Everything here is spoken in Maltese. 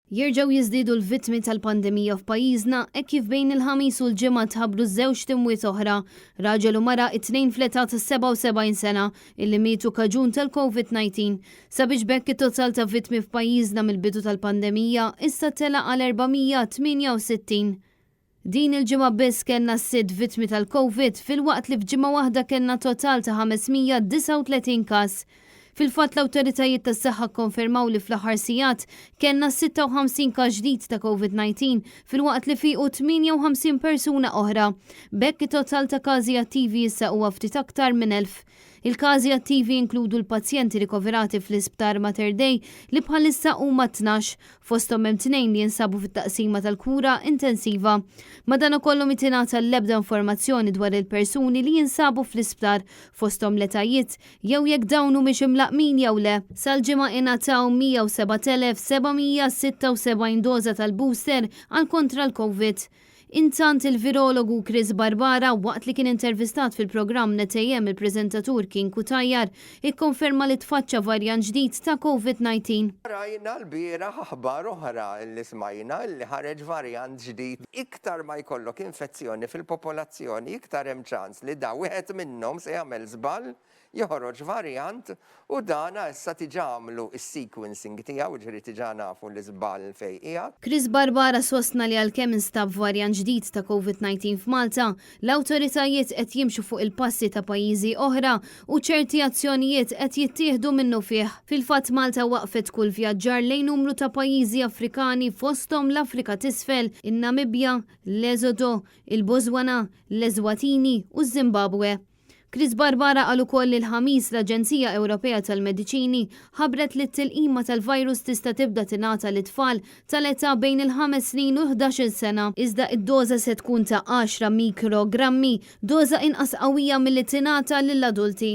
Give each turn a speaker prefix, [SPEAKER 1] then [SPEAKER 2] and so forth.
[SPEAKER 1] Jerġgħu jiżdiedu l-vittmi tal-pandemija f'pajjiżna hekk kif bejn il-Ħamis u l-Ġimgħa tħabbru żewġt imwiet oħra, raġel u mara it-tnejn fl-eta ta' 77 sena illi mietu kaġun tal-Covid-19. Sabiex bekk it-total ta' vittmi f'pajjiżna mill-bidu tal-pandemija issa tela għal 468. Din il-ġimgħa biss kellna 6 vittmi tal-Covid fil-waqt li f'ġimgħa waħda kellna total ta' 539 każ. Fil-fatt l-awtoritajiet tas-saħħa kkonfermaw li fl-aħħar sigħat kellna 56 każ ġdid ta' Covid-19 fil-waqt li fiequ 58 persuna oħra. Bekk it-total ta' każi attivi issa huwa ftit aktar minn 1000. Il-każi attivi inkludu l-pazjenti rikoverati fl-isptar Mater Dei li bħalissa huma 12, fosthom hemm 2 li jinsabu fit-taqsima tal-kura intensiva. Madankollu mitingħata l-ebda informazzjoni dwar il-persuni li jinsabu fl-isptar fosthom l-etajiet jew jekk dawn humiex imlaqmin jew le. Sal-ġimgħa ingħataw 107,776 doża tal-booster għal kontra l-Covid. Intant il-virologu Chris Barbara waqt li kien intervistat fil-programm netejjem il-preżentatur kien Kutajjar ikkonferma li tfaċċa varjant ġdid ta' Covid-19.
[SPEAKER 2] Rajna l-bieraħ aħbar oħra li smajna li ħareġ varjant ġdid. Iktar ma jkollok infezzjoni fil-popolazzjoni, iktar hemm ċans li da wieħed minnhom se jagħmel żball joħroġ varjant u dana issa tiġamlu is-sequencing tiegħu ġifieri tiġa nafu l-iżball fejn qiegħed.
[SPEAKER 1] Chris Barbara sostna li għalkemm instab varjant ġdid ta' Covid-19 f'Malta, l-awtoritajiet qed jimxu fuq il-passi ta' pajjiżi oħra u ċerti azzjonijiet qed jittieħdu minnu fih. Fil-fatt Malta waqfet kull vjaġġar lejn numru ta' pajjiżi Afrikani fosthom l-Afrika t'isfel, in-Namibja, l-Eżodo, il-Botswana, l-Eżwatini u z-Zimbabwe. Chris Barbara qal ukoll li l-Ħamis l-Aġenzija Ewropea tal-Mediċini ħabbret li t-tilqima tal-virus tista' tibda tingħata lit-tfal tal-età bejn il-5 snin u 11 sena. Iżda id-doża se tkun ta' 10 mikrogrammi, doża inqas qawwija milli tingħata lill-adulti.